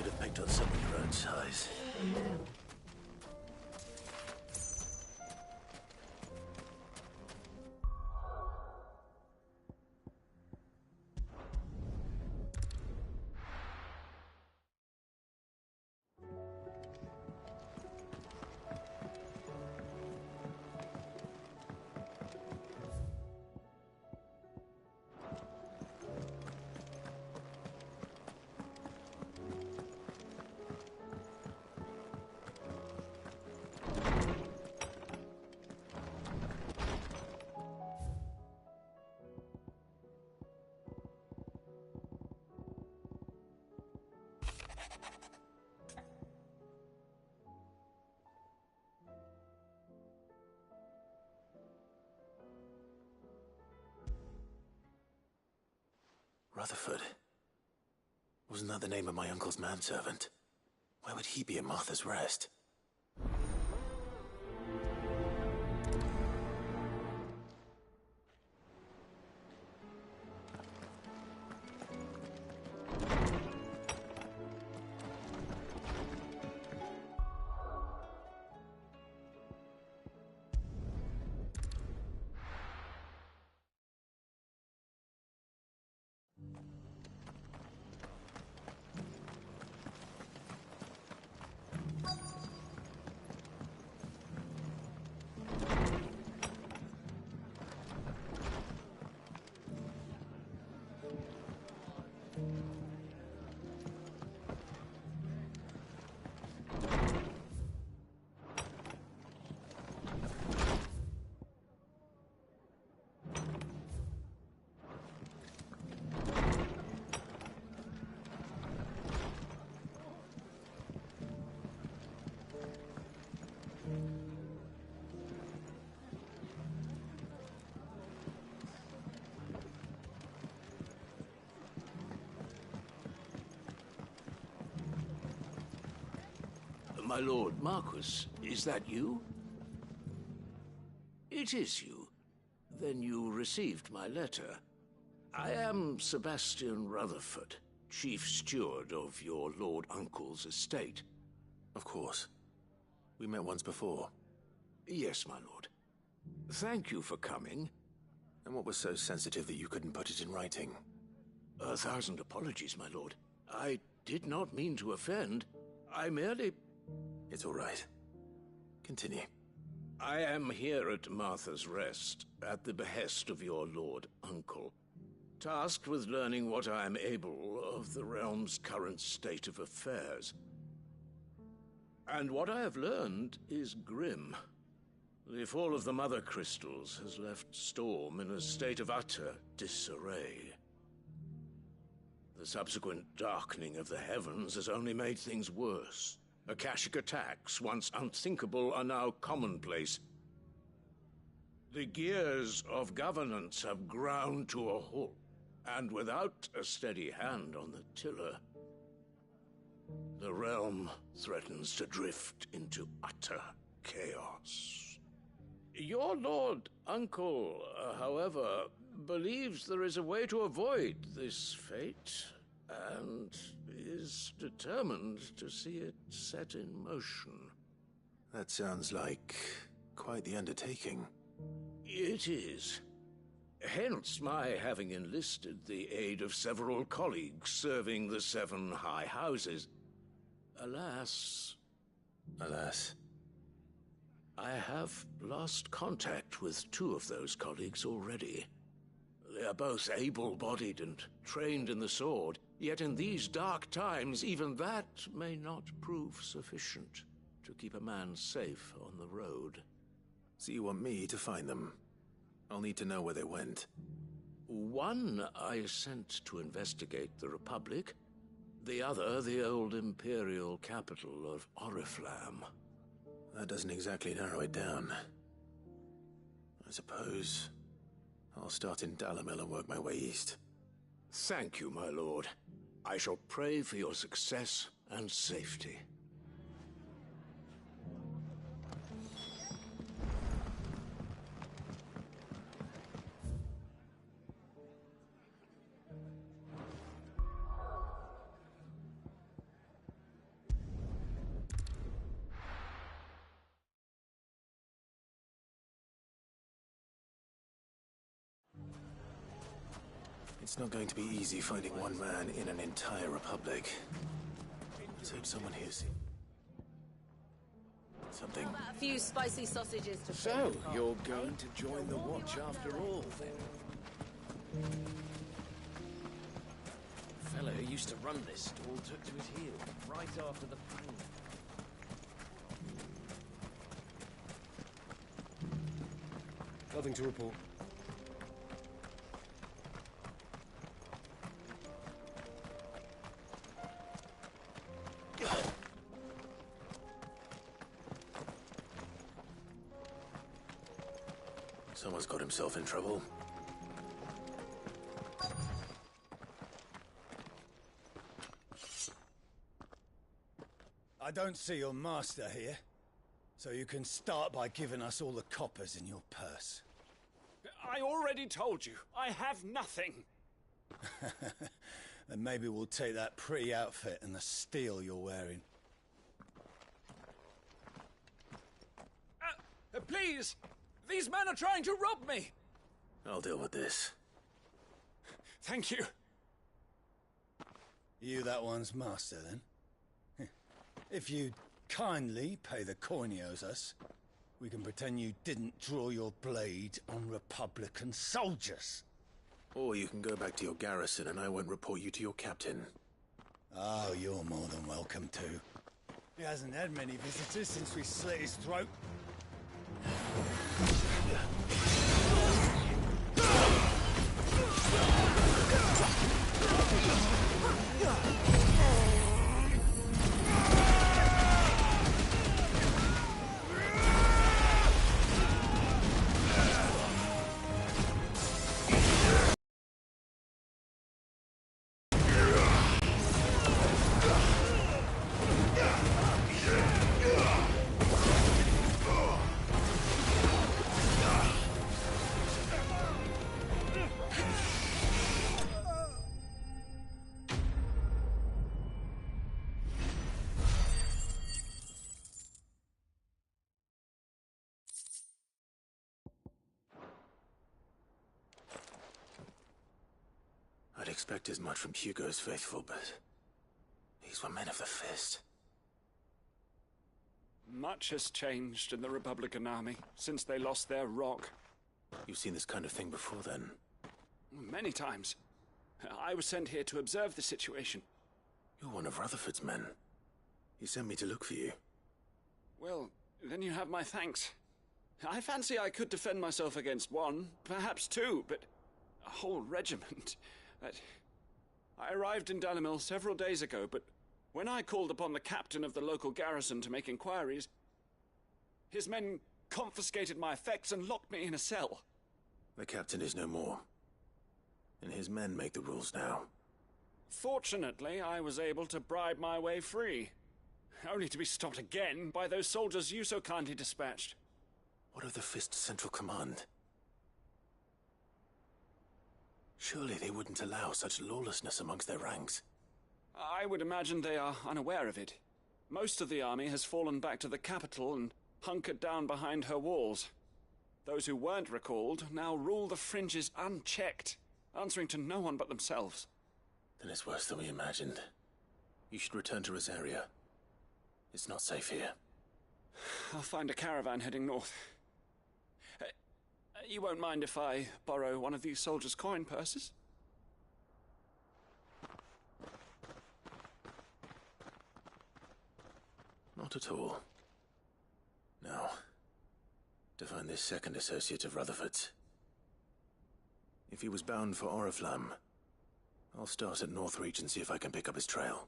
should have picked on someone your own size. Rutherford. Wasn't that the name of my uncle's manservant? Why would he be at Martha's Rest? My lord Marquis, is that you? It is you. Then you received my letter. I am Sebastian Rutherford, chief steward of your lord uncle's estate. Of course. We met once before. Yes, my lord. Thank you for coming. And what was so sensitive that you couldn't put it in writing? 1,000 apologies, my lord. I did not mean to offend. I merely... It's all right. Continue. I am here at Martha's Rest, at the behest of your lord uncle, tasked with learning what I am able of the realm's current state of affairs. And what I have learned is grim. The fall of the Mother Crystals has left Storm in a state of utter disarray. The subsequent darkening of the heavens has only made things worse. Akashic attacks, once unthinkable, are now commonplace. The gears of governance have ground to a halt, and without a steady hand on the tiller, the realm threatens to drift into utter chaos. Your lord uncle, however, believes there is a way to avoid this fate, and is determined to see it set in motion. That sounds like quite the undertaking. It is. Hence my having enlisted the aid of several colleagues serving the 7 high houses. Alas... Alas. I have lost contact with 2 of those colleagues already. They are both able-bodied and trained in the sword, yet in these dark times, even that may not prove sufficient to keep a man safe on the road. So you want me to find them? I'll need to know where they went. One I sent to investigate the Republic, the other the old Imperial capital of Oriflamme. That doesn't exactly narrow it down. I suppose I'll start in Dalimil and work my way east. Thank you, my lord. I shall pray for your success and safety. It's not going to be easy finding one man in an entire republic. Let's hope someone hears something. How about a few spicy sausages to So, you're going to join the Watch after all, then? The fellow who used to run this stall took to his heels right after the plane. Nothing to report. Someone's got himself in trouble. I don't see your master here, so you can start by giving us all the coppers in your purse. I already told you, I have nothing. Then maybe we'll take that pretty outfit and the steel you're wearing. Please! These men are trying to rob me! I'll deal with this. Thank you. You that one's master, then? If you'd kindly pay the coin he owes us, we can pretend you didn't draw your blade on Republican soldiers. Or you can go back to your garrison and I won't report you to your captain. Oh, you're more than welcome to. He hasn't had many visitors since we slit his throat. I'd expect as much from Hugo's faithful, but these were men of the Fist. Much has changed in the Republican Army since they lost their rock. You've seen this kind of thing before, then? Many times. I was sent here to observe the situation. You're one of Rutherford's men. He sent me to look for you. Well, then you have my thanks. I fancy I could defend myself against one, perhaps two, but a whole regiment... I arrived in Dalimil several days ago, but when I called upon the captain of the local garrison to make inquiries, his men confiscated my effects and locked me in a cell. The captain is no more, and his men make the rules now. Fortunately, I was able to bribe my way free, only to be stopped again by those soldiers you so kindly dispatched. What of the Fist Central Command? Surely they wouldn't allow such lawlessness amongst their ranks. I would imagine they are unaware of it. Most of the army has fallen back to the capital and hunkered down behind her walls. Those who weren't recalled now rule the fringes unchecked, answering to no one but themselves. Then it's worse than we imagined. You should return to Rosaria. It's not safe here. I'll find a caravan heading north. You won't mind if I borrow one of these soldiers' coin purses? Not at all. Now, to find this second associate of Rutherford's. If he was bound for Oriflamme, I'll start at Northreach and see if I can pick up his trail.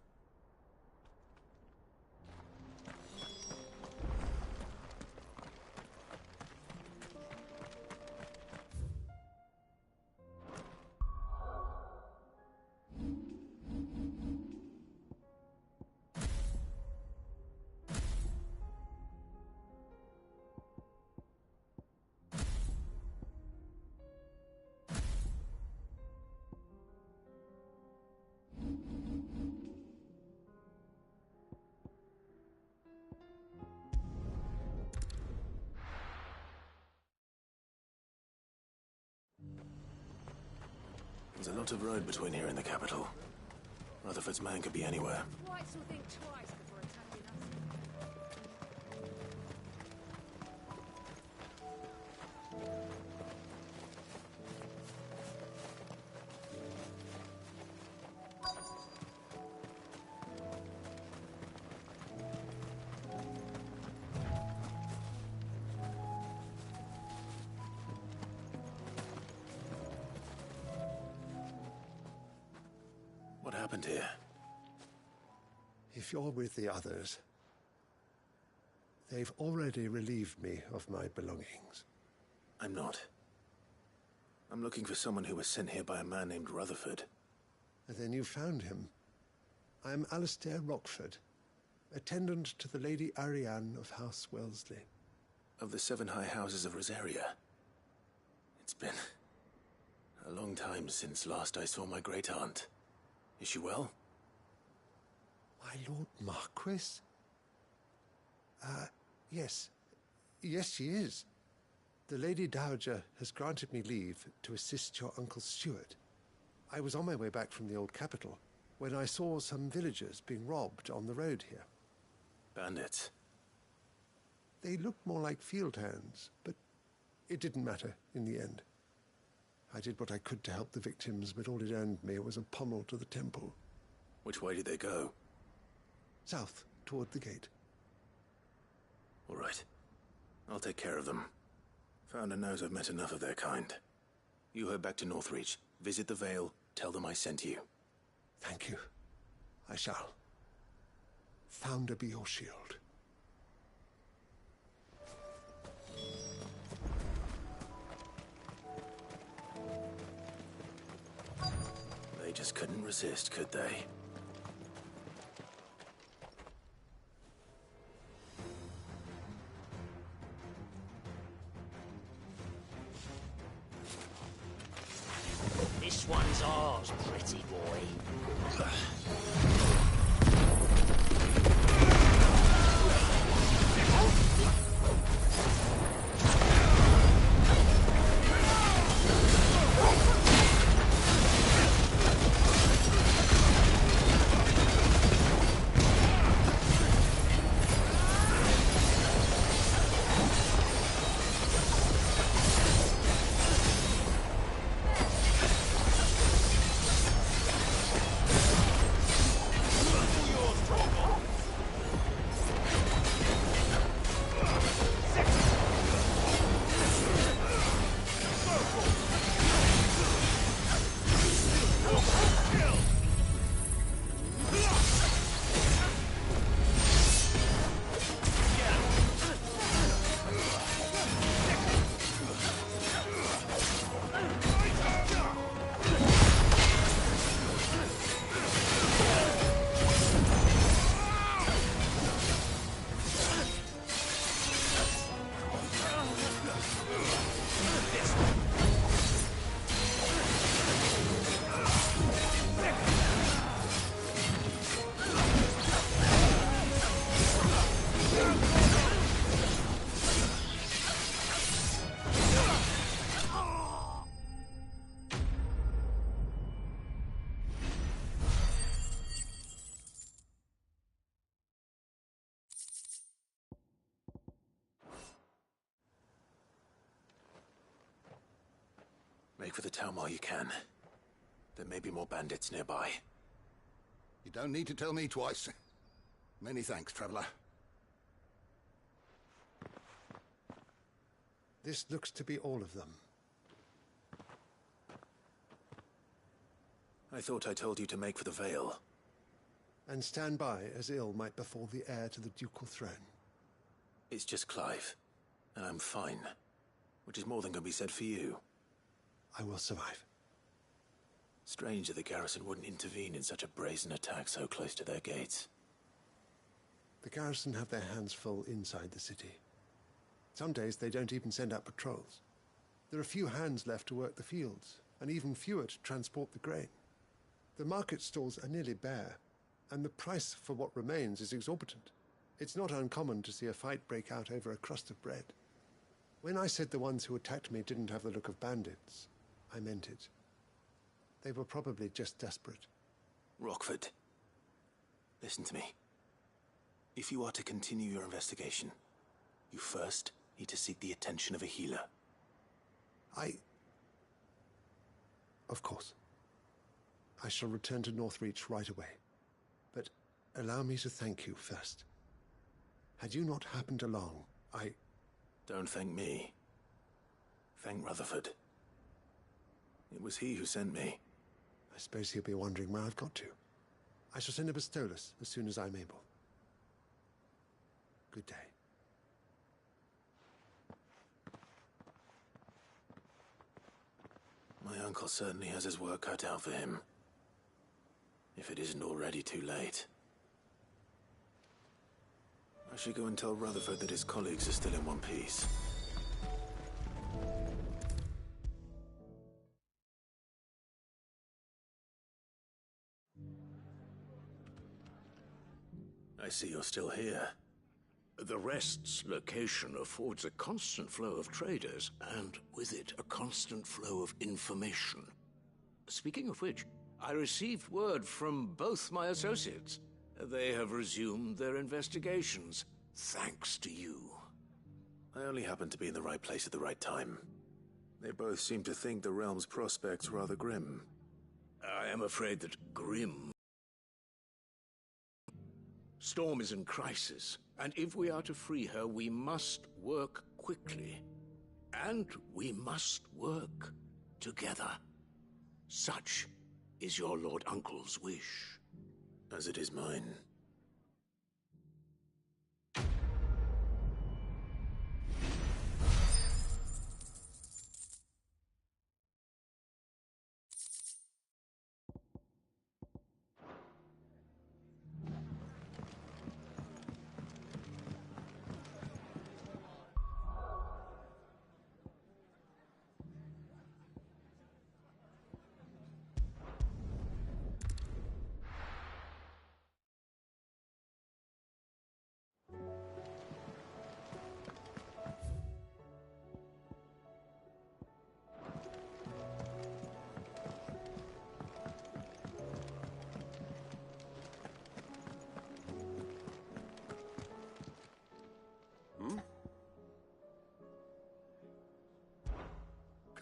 There's a lot of road between here and the capital. Rutherford's man could be anywhere. Whites will think twice before attacking us. What happened here? If you're with the others, they've already relieved me of my belongings. I'm not. I'm looking for someone who was sent here by a man named Rutherford. And then you found him. I am Alistair Rockford, attendant to the Lady Ariane of House Wellesley. Of the 7 high houses of Rosaria. It's been a long time since last I saw my great-aunt. Is she well? My Lord Marquis? Yes. Yes, she is. The Lady Dowager has granted me leave to assist your Uncle Stuart. I was on my way back from the old capital when I saw some villagers being robbed on the road here. Bandits? They looked more like field hands, but it didn't matter in the end. I did what I could to help the victims, but all it earned me was a pommel to the temple. Which way did they go? South, toward the gate. All right. I'll take care of them. Founder knows I've met enough of their kind. You head back to Northreach, visit the Vale, tell them I sent you. Thank you. I shall. Founder be your shield. They just couldn't resist, could they? This one's ours, pretty boy. Make for the town while you can. There may be more bandits nearby. You don't need to tell me twice. Many thanks, traveler. This looks to be all of them. I thought I told you to make for the Vale. And stand by as ill might befall the heir to the ducal throne. It's just Clive, and I'm fine. Which is more than can be said for you. I will survive. Strange that the garrison wouldn't intervene in such a brazen attack so close to their gates. The garrison have their hands full inside the city. Some days they don't even send out patrols. There are few hands left to work the fields, and even fewer to transport the grain. The market stalls are nearly bare, and the price for what remains is exorbitant. It's not uncommon to see a fight break out over a crust of bread. When I said the ones who attacked me didn't have the look of bandits, I meant it. They were probably just desperate. Rockford, listen to me. If you are to continue your investigation, you first need to seek the attention of a healer. Of course. I shall return to Northreach right away. But allow me to thank you first. Had you not happened along, Don't thank me. Thank Rutherford. It was he who sent me. I suppose he'll be wondering where I've got to. I shall send a Bastolus as soon as I'm able. Good day. My uncle certainly has his work cut out for him. If it isn't already too late. I should go and tell Rutherford that his colleagues are still in one piece. I see you're still here. The Rest's location affords a constant flow of traders, and with it, a constant flow of information. Speaking of which, I received word from both my associates. They have resumed their investigations, thanks to you. I only happened to be in the right place at the right time. They both seem to think the realm's prospects rather grim. I am afraid that grim. Storm is in crisis, and if we are to free her, we must work quickly. And we must work together. Such is your Lord Uncle's wish. As it is mine.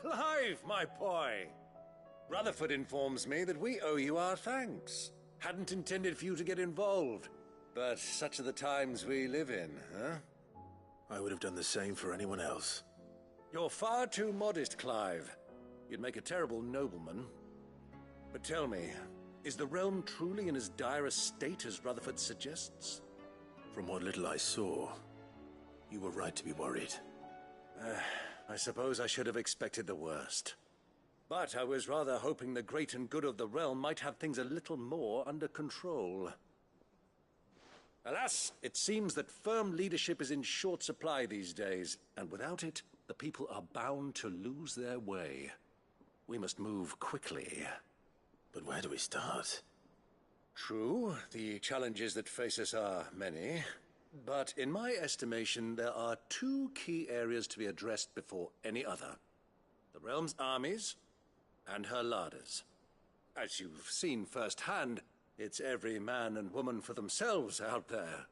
Clive, my boy! Rutherford informs me that we owe you our thanks. Hadn't intended for you to get involved, but such are the times we live in, huh? I would have done the same for anyone else. You're far too modest, Clive. You'd make a terrible nobleman. But tell me, is the realm truly in as dire a state as Rutherford suggests? From what little I saw, you were right to be worried. I suppose I should have expected the worst. But I was rather hoping the great and good of the realm might have things a little more under control. Alas, it seems that firm leadership is in short supply these days, and without it, the people are bound to lose their way. We must move quickly. But where do we start? True, the challenges that face us are many. But in my estimation, there are two key areas to be addressed before any other. The realm's armies and her larders. As you've seen firsthand, it's every man and woman for themselves out there.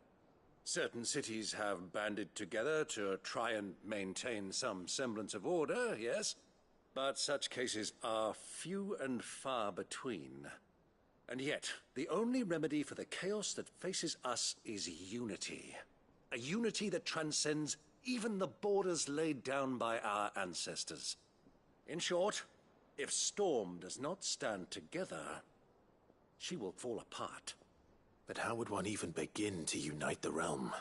Certain cities have banded together to try and maintain some semblance of order, yes, but such cases are few and far between. And yet, the only remedy for the chaos that faces us is unity. A unity that transcends even the borders laid down by our ancestors. In short, if Storm does not stand together, she will fall apart. But how would one even begin to unite the realm?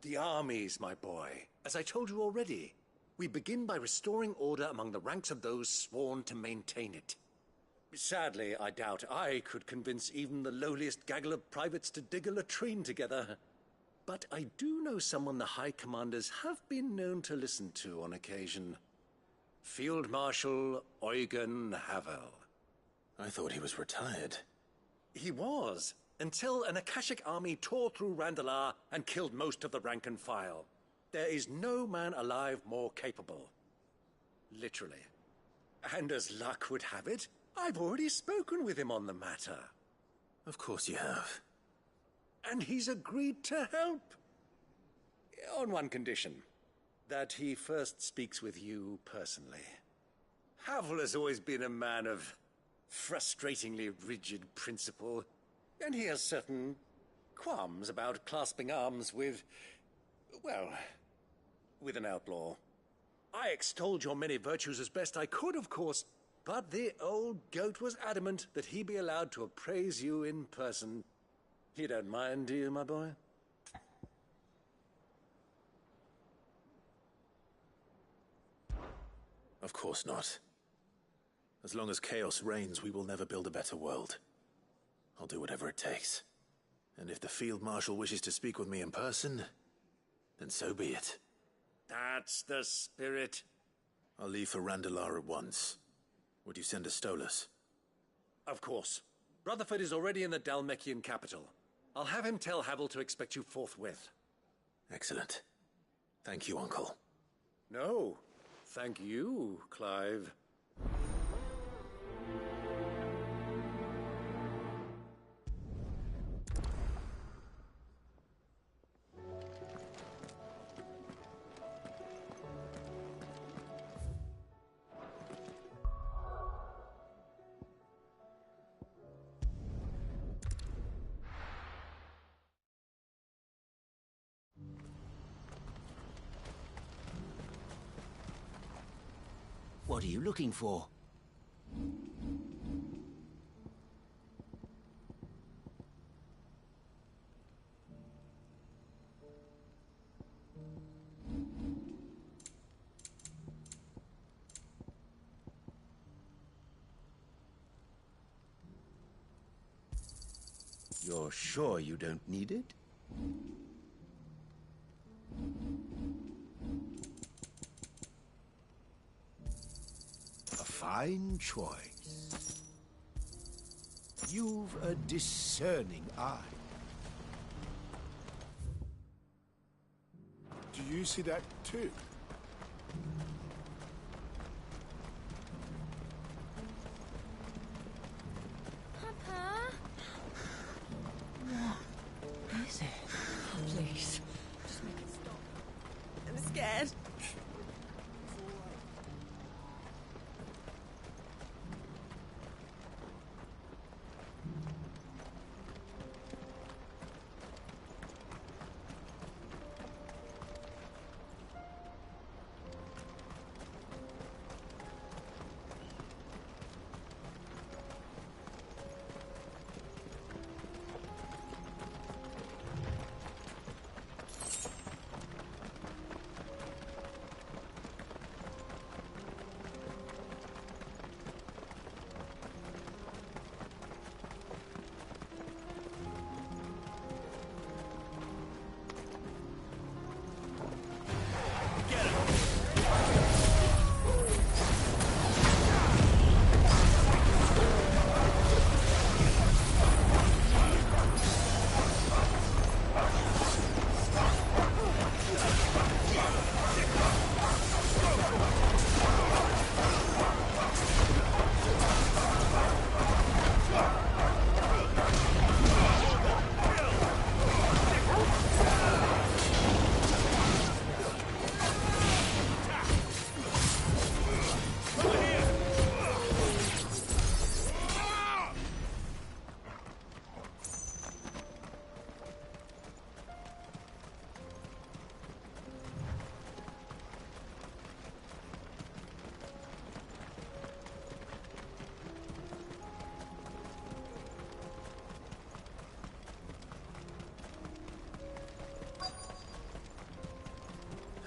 The armies, my boy. As I told you already, we begin by restoring order among the ranks of those sworn to maintain it. Sadly, I doubt I could convince even the lowliest gaggle of privates to dig a latrine together. But I do know someone the High Commanders have been known to listen to on occasion. Field Marshal Eugen Havel. I thought he was retired. He was, until an Akashic army tore through Randalar and killed most of the rank and file. There is no man alive more capable. Literally. And as luck would have it, I've already spoken with him on the matter. Of course you have. And he's agreed to help. On one condition. That he first speaks with you personally. Havel has always been a man of frustratingly rigid principle, and he has certain qualms about clasping arms with, well, with an outlaw. I extolled your many virtues as best I could, of course, but the old goat was adamant that he be allowed to appraise you in person. You don't mind, do you, my boy? Of course not. As long as chaos reigns, we will never build a better world. I'll do whatever it takes. And if the Field Marshal wishes to speak with me in person, then so be it. That's the spirit. I'll leave for Randalar at once. Would you send a Stolas? Of course. Rutherford is already in the Dhalmekian capital. I'll have him tell Havel to expect you forthwith. Excellent. Thank you, Uncle. No. Thank you, Clive. What are you looking for? You're sure you don't need it? Fine choice. You've a discerning eye. Do you see that too? Papa? What is it? Oh, please. Just make it stop. I'm scared.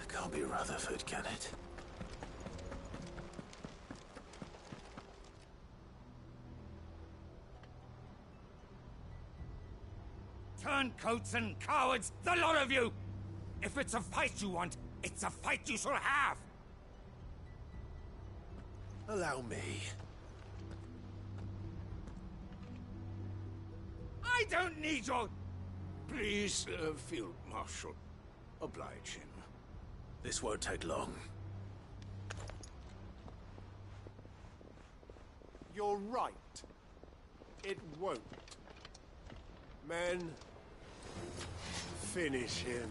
Can't be Rutherford, can it? Turncoats and cowards, the lot of you! If it's a fight you want, it's a fight you shall have! Allow me. I don't need your... Please, Field Marshal, oblige him. This won't take long. You're right. It won't. Men, finish him.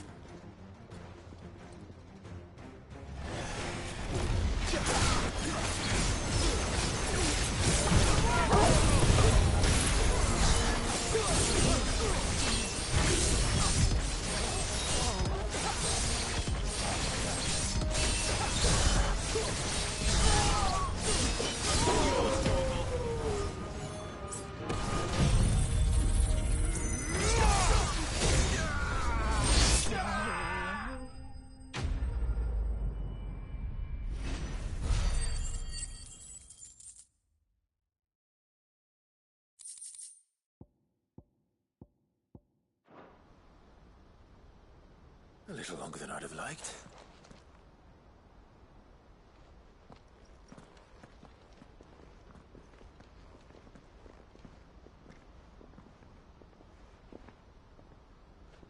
A little longer than I'd have liked.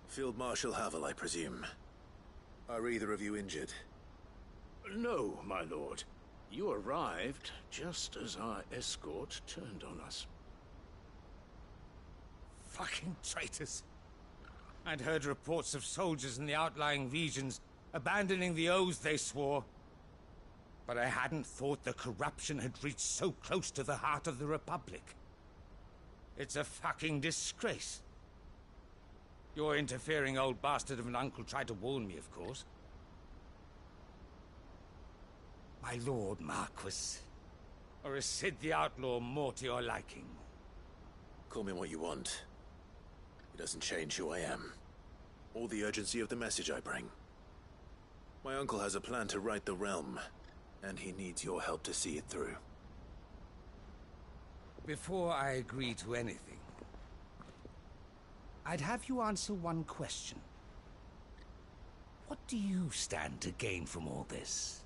Field Marshal Havel, I presume. Are either of you injured? No, my lord. You arrived just as our escort turned on us. Fucking traitors. I'd heard reports of soldiers in the outlying regions abandoning the oaths they swore. But I hadn't thought the corruption had reached so close to the heart of the Republic. It's a fucking disgrace. Your interfering old bastard of an uncle tried to warn me, of course. My lord Marquis. Or is Sid the Outlaw more to your liking? Call me what you want. It doesn't change who I am, or the urgency of the message I bring. My uncle has a plan to right the realm, and he needs your help to see it through. Before I agree to anything, I'd have you answer one question. What do you stand to gain from all this?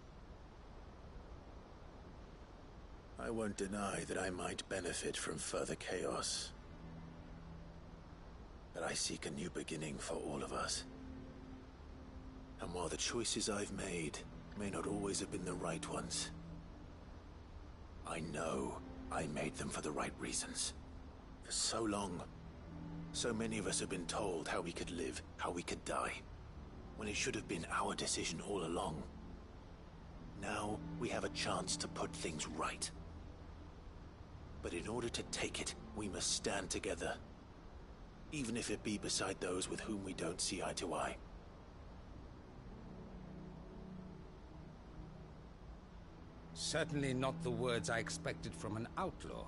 I won't deny that I might benefit from further chaos. But I seek a new beginning for all of us. And while the choices I've made may not always have been the right ones, I know I made them for the right reasons. For so long, so many of us have been told how we could live, how we could die, when it should have been our decision all along. Now we have a chance to put things right. But in order to take it, we must stand together. Even if it be beside those with whom we don't see eye to eye. Certainly not the words I expected from an outlaw.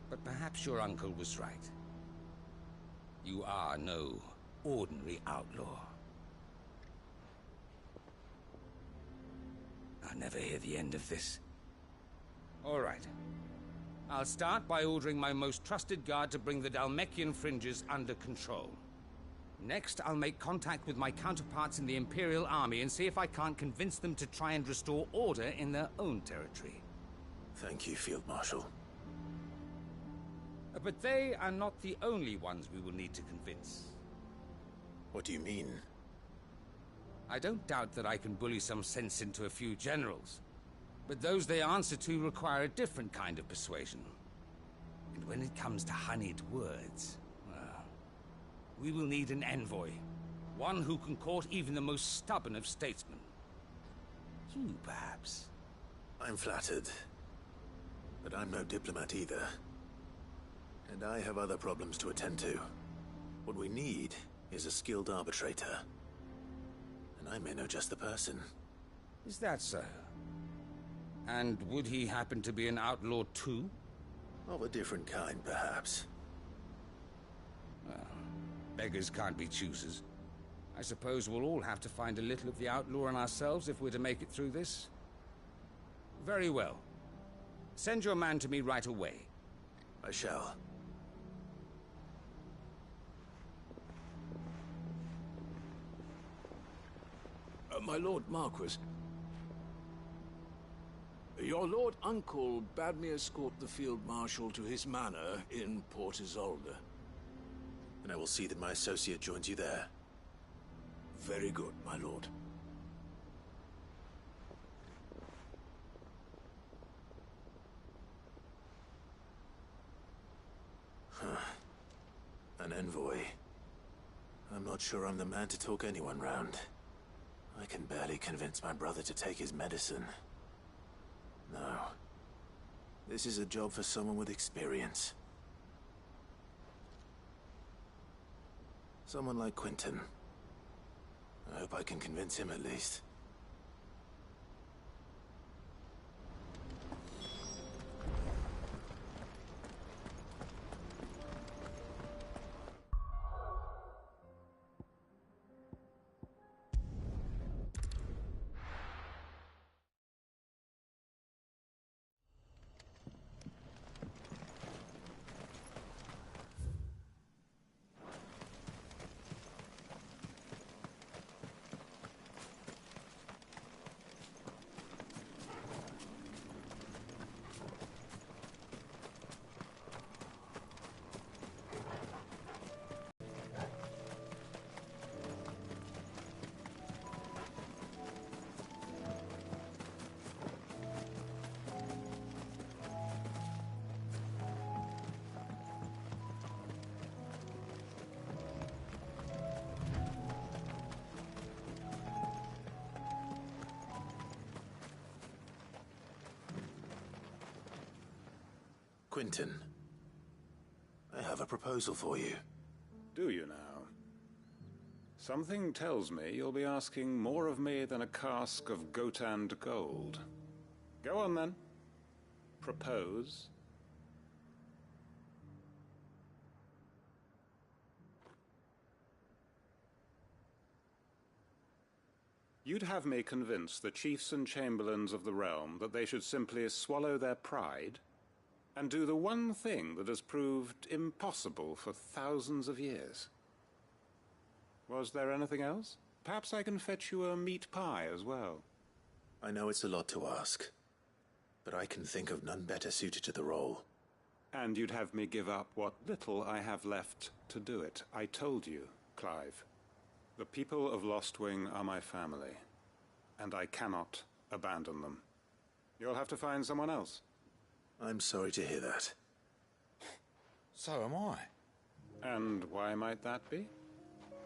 But perhaps your uncle was right. You are no ordinary outlaw. I'll never hear the end of this. All right. I'll start by ordering my most trusted guard to bring the Dhalmekian fringes under control. Next, I'll make contact with my counterparts in the Imperial Army and see if I can't convince them to try and restore order in their own territory. Thank you, Field Marshal. But they are not the only ones we will need to convince. What do you mean? I don't doubt that I can bully some sense into a few generals. But those they answer to require a different kind of persuasion. And when it comes to honeyed words, well, we will need an envoy. One who can court even the most stubborn of statesmen. You, perhaps. I'm flattered. But I'm no diplomat either. And I have other problems to attend to. What we need is a skilled arbitrator. And I may know just the person. Is that so? And would he happen to be an outlaw too? Of a different kind, perhaps. Well, beggars can't be choosers. I suppose we'll all have to find a little of the outlaw in ourselves if we're to make it through this. Very well. Send your man to me right away. I shall. My Lord Marquis, your Lord Uncle bade me escort the Field Marshal to his manor in Port Isolde. And I will see that my associate joins you there. Very good, my lord. An envoy. I'm not sure I'm the man to talk anyone round. I can barely convince my brother to take his medicine. No. This is a job for someone with experience. Someone like Quinton. I hope I can convince him at least. Quinton, I have a proposal for you. Do you now? Something tells me you'll be asking more of me than a cask of Gotand gold. Go on then. Propose. You'd have me convince the chiefs and chamberlains of the realm that they should simply swallow their pride and do the one thing that has proved impossible for thousands of years. Was there anything else? Perhaps I can fetch you a meat pie as well. I know it's a lot to ask, but I can think of none better suited to the role. And you'd have me give up what little I have left to do it. I told you, Clive. The people of Lostwing are my family, and I cannot abandon them. You'll have to find someone else. I'm sorry to hear that. So am I. And why might that be?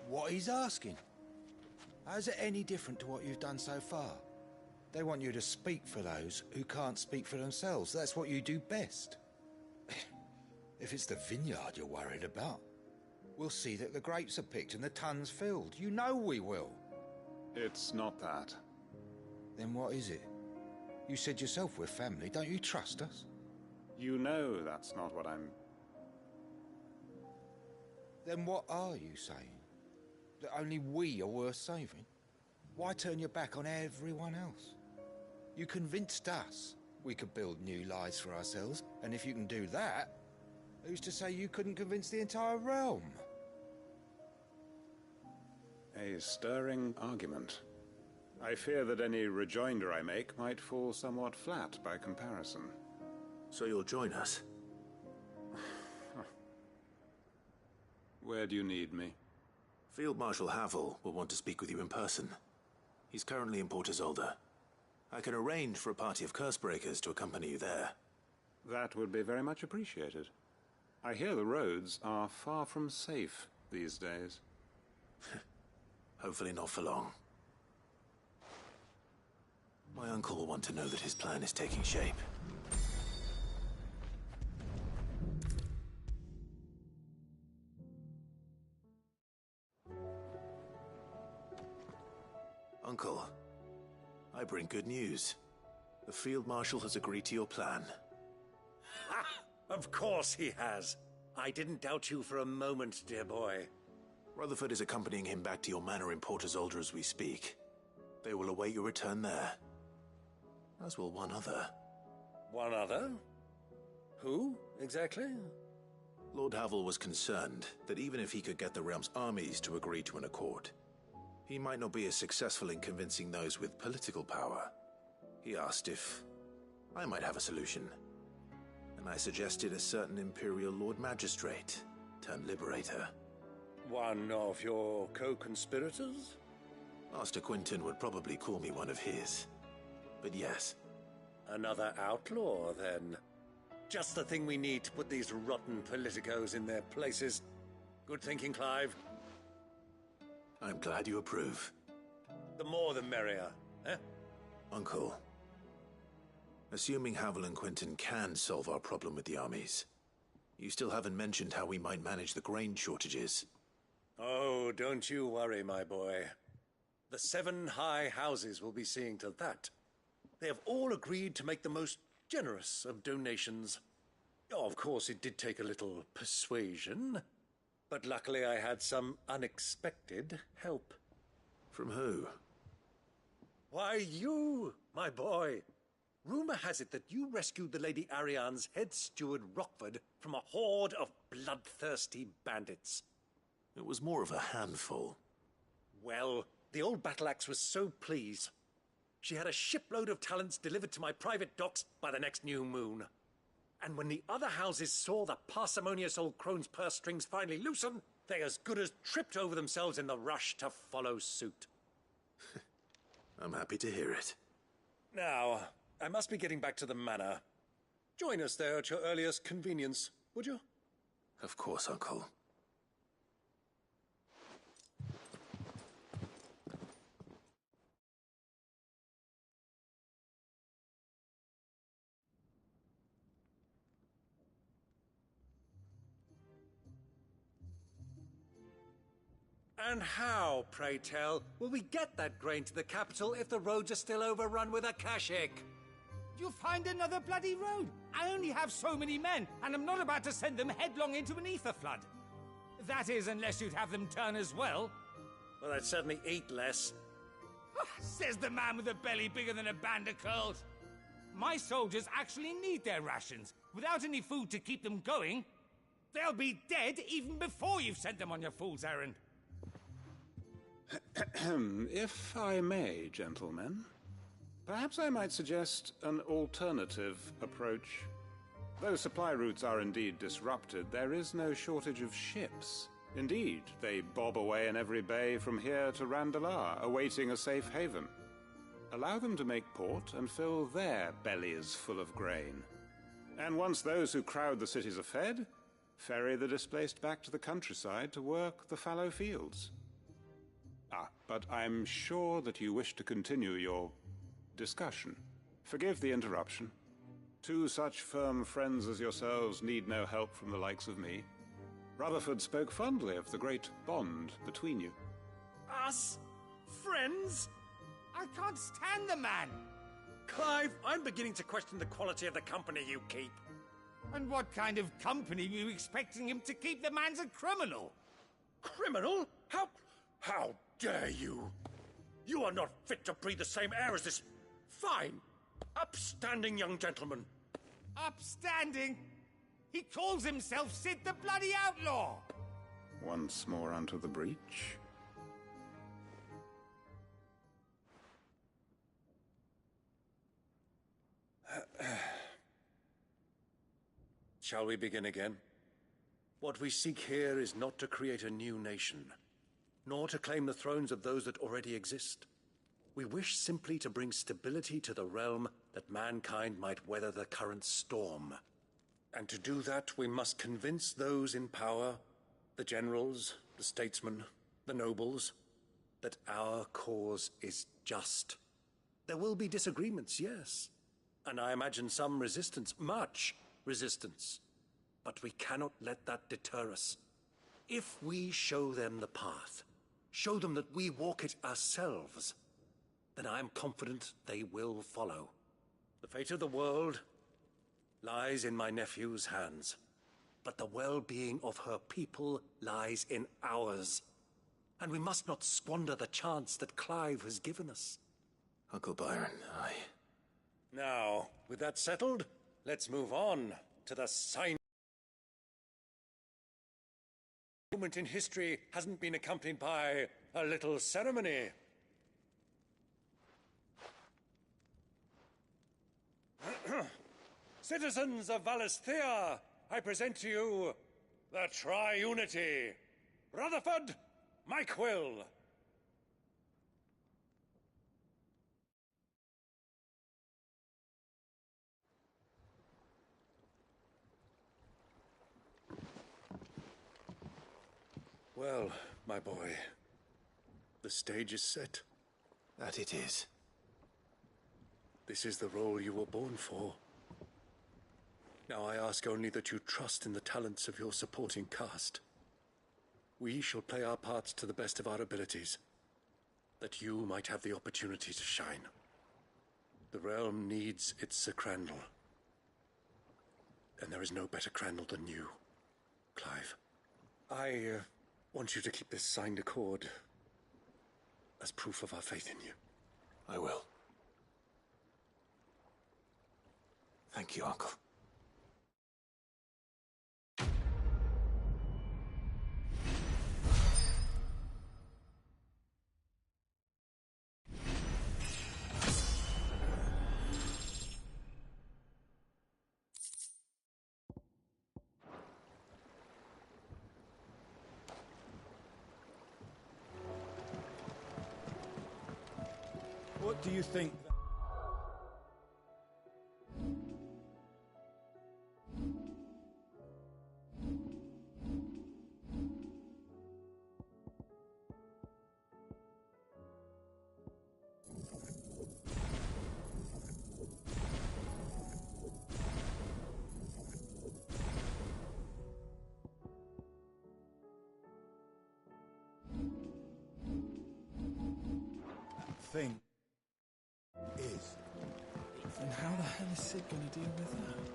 What he's asking. How's it any different to what you've done so far? They want you to speak for those who can't speak for themselves. That's what you do best. If it's the vineyard you're worried about, we'll see that the grapes are picked and the tons filled. You know we will. It's not that. Then what is it? You said yourself we're family. Don't you trust us? You know that's not what I'm... Then what are you saying? That only we are worth saving? Why turn your back on everyone else? You convinced us we could build new lives for ourselves, and if you can do that, who's to say you couldn't convince the entire realm? A stirring argument. I fear that any rejoinder I make might fall somewhat flat by comparison. So you'll join us? Where do you need me? Field Marshal Havel will want to speak with you in person. He's currently in Port Isolde. I can arrange for a party of Cursebreakers to accompany you there. That would be very much appreciated. I hear the roads are far from safe these days. Hopefully not for long. My uncle will want to know that his plan is taking shape. Uncle, I bring good news. The Field Marshal has agreed to your plan. Ha! Of course he has. I didn't doubt you for a moment, dear boy. Rutherford is accompanying him back to your manor in Port Isolde as we speak. They will await your return there. As will one other. One other? Who, exactly? Lord Havel was concerned that even if he could get the realm's armies to agree to an accord, he might not be as successful in convincing those with political power. He asked if I might have a solution, and I suggested a certain Imperial Lord Magistrate turned Liberator. One of your co-conspirators? Master Quinton would probably call me one of his, but yes. Another outlaw, then. Just the thing we need to put these rotten politicos in their places. Good thinking, Clive. I'm glad you approve. The more the merrier, eh? Uncle, assuming Havel and Quentin can solve our problem with the armies, you still haven't mentioned how we might manage the grain shortages. Oh, don't you worry, my boy. The 7 high houses will be seeing to that. They have all agreed to make the most generous of donations. Oh, of course, it did take a little persuasion, but luckily I had some unexpected help. From who? Why, you, my boy. Rumor has it that you rescued the Lady Ariane's head steward Rockford from a horde of bloodthirsty bandits. It was more of a handful. Well, the old battle-axe was so pleased. She had a shipload of talents delivered to my private docks by the next new moon. And when the other houses saw the parsimonious old crone's purse strings finally loosen, they as good as tripped over themselves in the rush to follow suit. I'm happy to hear it. Now, I must be getting back to the manor. Join us there at your earliest convenience, would you? Of course, Uncle. And how, pray tell, will we get that grain to the capital if the roads are still overrun with Akashic? You'll find another bloody road. I only have so many men, and I'm not about to send them headlong into an ether flood. That is, unless you'd have them turn as well. Well, I'd certainly eat less. Says the man with a belly bigger than a band of curls. My soldiers actually need their rations. Without any food to keep them going, they'll be dead even before you've sent them on your fool's errand. If I may, gentlemen, perhaps I might suggest an alternative approach. Though supply routes are indeed disrupted, there is no shortage of ships. Indeed, they bob away in every bay from here to Randalar, awaiting a safe haven. Allow them to make port and fill their bellies full of grain. And once those who crowd the cities are fed, ferry the displaced back to the countryside to work the fallow fields. But I'm sure that you wish to continue your discussion. Forgive the interruption. 2 such firm friends as yourselves need no help from the likes of me. Rutherford spoke fondly of the great bond between you. Us? Friends? I can't stand the man! Clive, I'm beginning to question the quality of the company you keep. And what kind of company were you expecting him to keep? The man's a criminal! Criminal? How dare you? You are not fit to breathe the same air as this fine, upstanding young gentleman. Upstanding? He calls himself Sid the Bloody Outlaw! Once more onto the breach. Shall we begin again? What we seek here is not to create a new nation, nor to claim the thrones of those that already exist. We wish simply to bring stability to the realm that mankind might weather the current storm. And to do that, we must convince those in power, the generals, the statesmen, the nobles, that our cause is just. There will be disagreements, yes, and I imagine some resistance, much resistance. But we cannot let that deter us. If we show them the path, show them that we walk it ourselves, then I am confident they will follow. The fate of the world lies in my nephew's hands, but the well-being of her people lies in ours. And we must not squander the chance that Clive has given us. Uncle Byron, Now, with that settled, let's move on to the sign. Moment in history hasn't been accompanied by a little ceremony. Citizens of Valisthea, I present to you the Triunity. Rutherford, Mike Will. Well, my boy, the stage is set. That it is. This is the role you were born for. Now I ask only that you trust in the talents of your supporting cast. We shall play our parts to the best of our abilities, that you might have the opportunity to shine. The realm needs its Sir Crandall. And there is no better Crandall than you, Clive. I want you to keep this signed accord as proof of our faith in you. I will. Thank you, Uncle. What do you think? Thing is. And how the hell is Sid going to deal with that?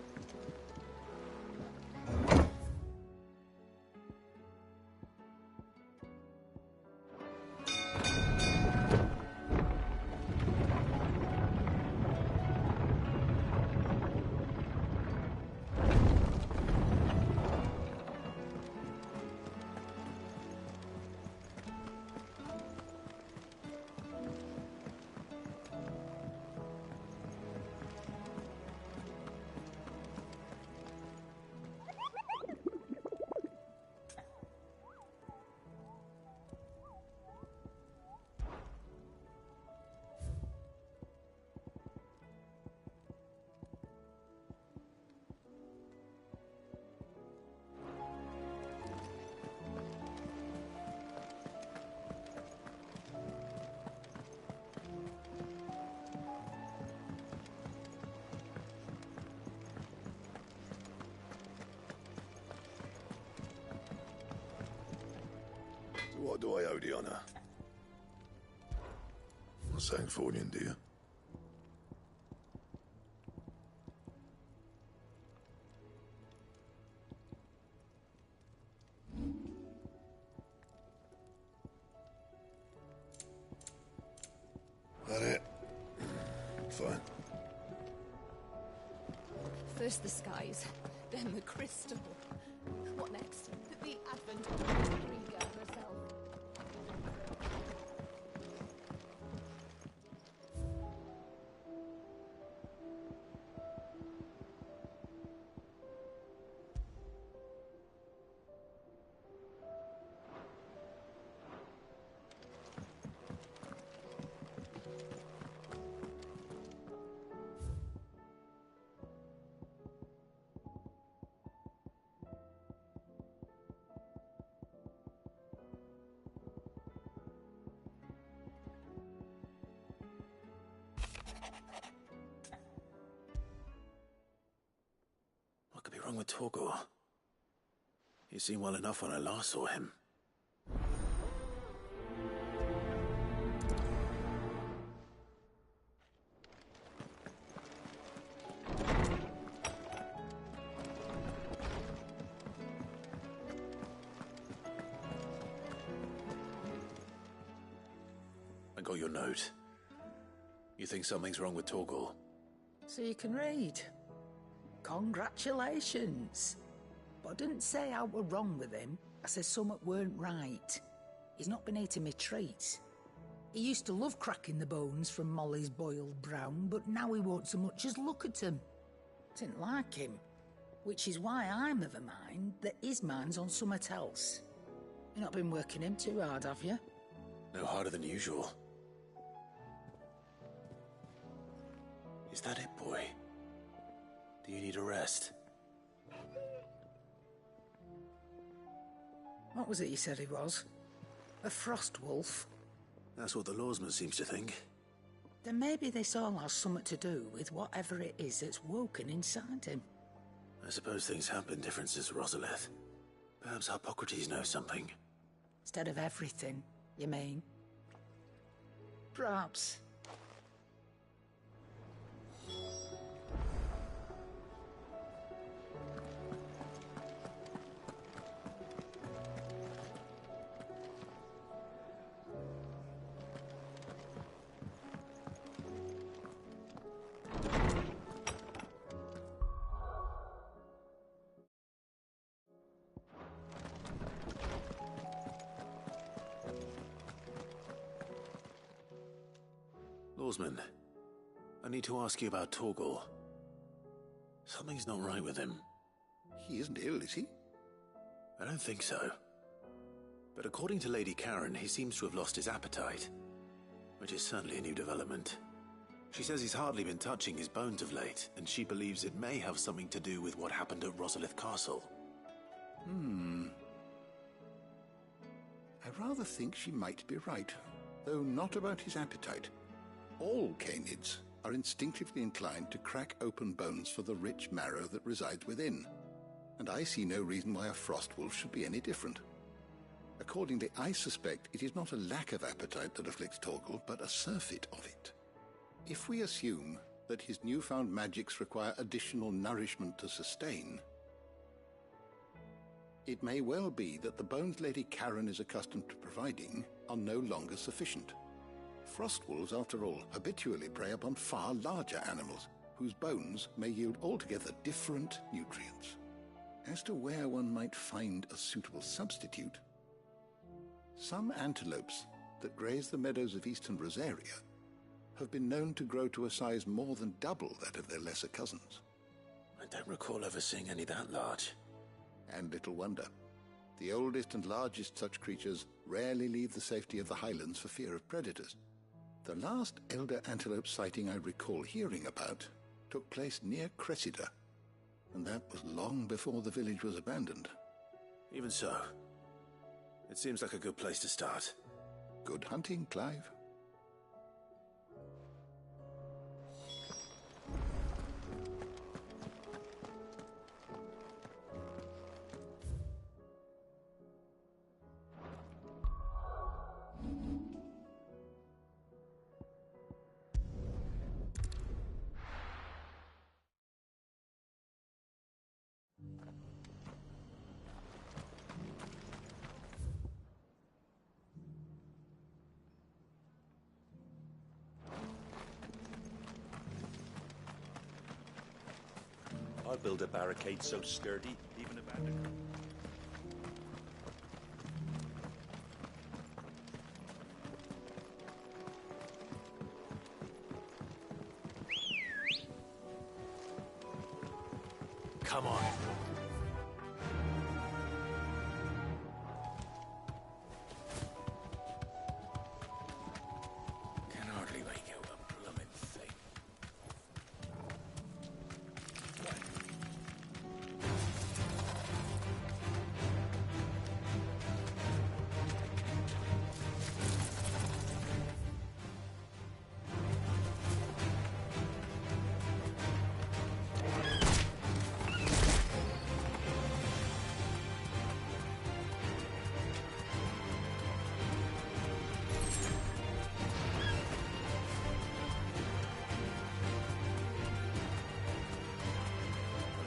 What do I owe the honor? Sangforian, do you? That it? Fine. First the skies, then the crystal. What next? The advent of Riga herself. What could be wrong with Torgor? He seemed well enough when I last saw him. I got your note. You think something's wrong with Torgor? So you can read. Congratulations. But I didn't say I were wrong with him. I said something weren't right. He's not been eating me treats. He used to love cracking the bones from Molly's boiled brown, but now he won't so much as look at them. Didn't like him. Which is why I'm of a mind that his mind's on something else. You've not been working him too hard, have you? No harder than usual. Is that it, boy? Do you need a rest? What was it you said he was? A frost wolf? That's what the lawsman seems to think. Then maybe this all has something to do with whatever it is that's woken inside him. I suppose things have been different since Rosalith. Perhaps Hippocrates knows something. Instead of everything, you mean? Perhaps. Lawsman, I need to ask you about Torgal. Something's not right with him. He isn't ill, is he? I don't think so. But according to Lady Karen, he seems to have lost his appetite, which is certainly a new development. She says he's hardly been touching his bones of late, and she believes it may have something to do with what happened at Rosalith Castle. I rather think she might be right, though not about his appetite. All canids are instinctively inclined to crack open bones for the rich marrow that resides within, and I see no reason why a frost wolf should be any different. Accordingly, I suspect it is not a lack of appetite that afflicts Torgal, but a surfeit of it. If we assume that his newfound magics require additional nourishment to sustain, it may well be that the bones Lady Karen is accustomed to providing are no longer sufficient. Frost wolves, after all, habitually prey upon far larger animals, whose bones may yield altogether different nutrients. As to where one might find a suitable substitute, some antelopes that graze the meadows of eastern Rosaria have been known to grow to a size more than double that of their lesser cousins. I don't recall ever seeing any that large. And little wonder. The oldest and largest such creatures rarely leave the safety of the highlands for fear of predators. The last elder antelope sighting I recall hearing about took place near Cressida, and that was long before the village was abandoned. Even so, it seems like a good place to start. Good hunting, Clive. I'll build a barricade so sturdy, even a bandicoot. Come on. Can hardly make out a blooming thing.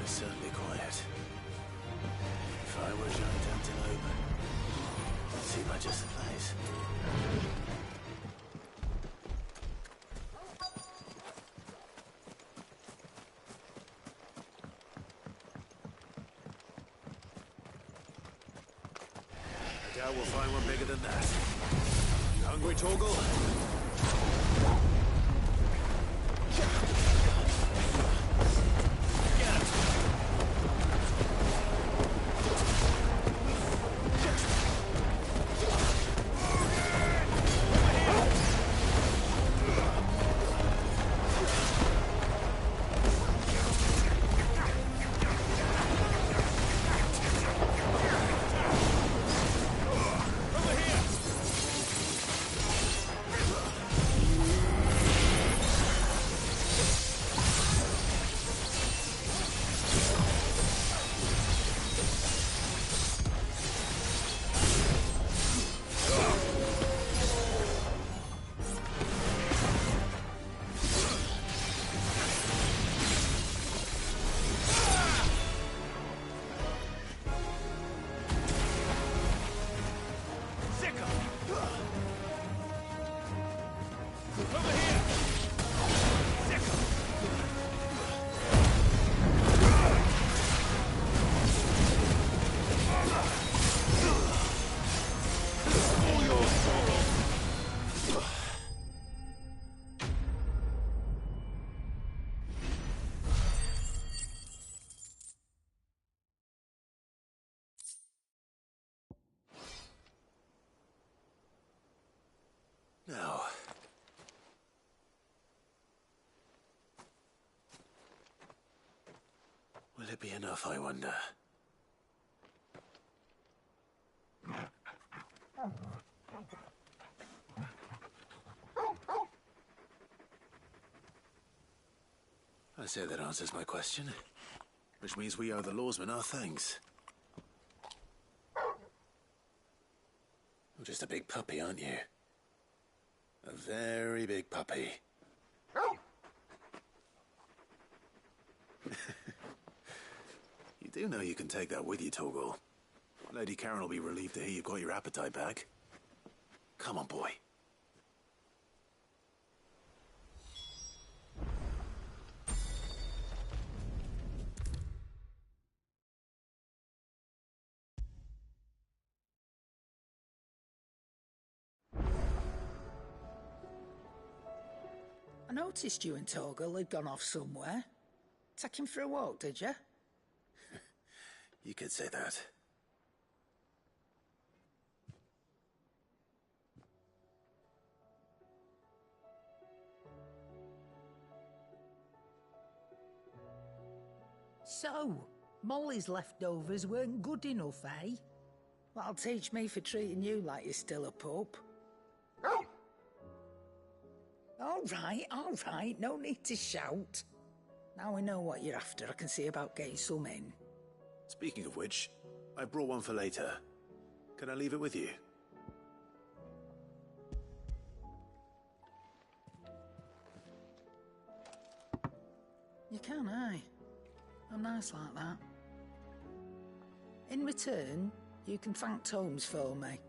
Certainly quiet. If I were young Dantilope, I'd see by just the place. I doubt we'll find one bigger than that. You hungry, Torgal? Now... will it be enough, I wonder? I say that answers my question. Which means we owe the lawsmen our thanks. You're just a big puppy, aren't you? A very big puppy. You do know you can take that with you, Torgal. Lady Karen will be relieved to hear you've got your appetite back. Come on, boy. I noticed you and Torgal had gone off somewhere. Take him for a walk, did you? You could say that. So, Molly's leftovers weren't good enough, eh? That'll teach me for treating you like you're still a pup. All right, no need to shout. Now we know what you're after, I can see about getting some in. Speaking of which, I brought one for later. Can I leave it with you? You can, aye. I'm nice like that. In return, you can thank Tomes for me.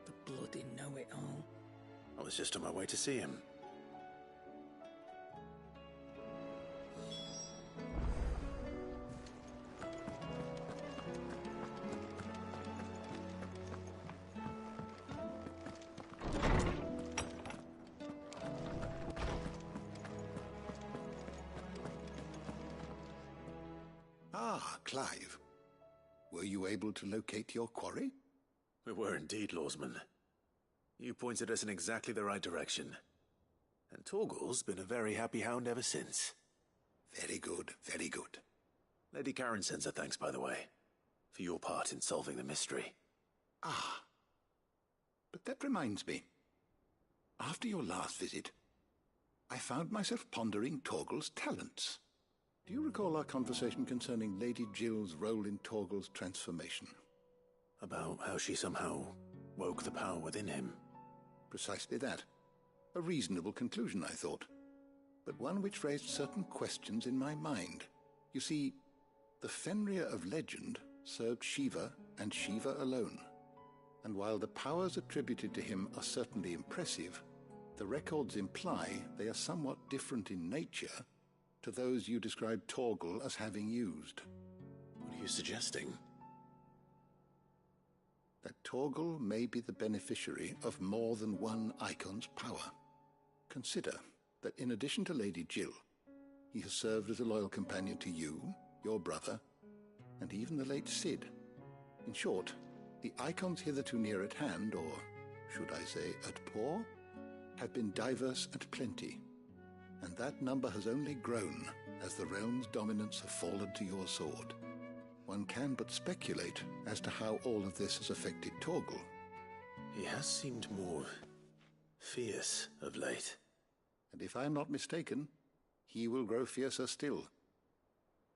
The bloody know-it-all. I was just on my way to see him. Ah, Clive. Were you able to locate your quarry? We were indeed, Lawsman. You pointed us in exactly the right direction. And Torgal's been a very happy hound ever since. Very good, very good. Lady Karen sends her thanks, by the way, for your part in solving the mystery. Ah. But that reminds me. After your last visit, I found myself pondering Torgal's talents. Do you recall our conversation concerning Lady Jill's role in Torgal's transformation? About how she somehow woke the power within him. Precisely that. A reasonable conclusion, I thought. But one which raised certain questions in my mind. You see, the Fenrir of legend served Shiva and Shiva alone. And while the powers attributed to him are certainly impressive, the records imply they are somewhat different in nature to those you described Torgal as having used. What are you suggesting? That Torgal may be the beneficiary of more than one Icon's power. Consider that in addition to Lady Jill, he has served as a loyal companion to you, your brother, and even the late Cid. In short, the Icons hitherto near at hand, or should I say at paw, have been diverse and plenty, and that number has only grown as the realm's dominance have fallen to your sword. One can but speculate as to how all of this has affected Torgal. He has seemed more fierce of late. And if I am not mistaken, he will grow fiercer still.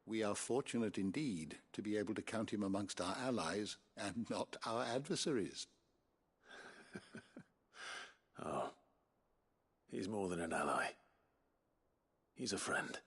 We are fortunate indeed to be able to count him amongst our allies and not our adversaries. Oh, he's more than an ally. He's a friend.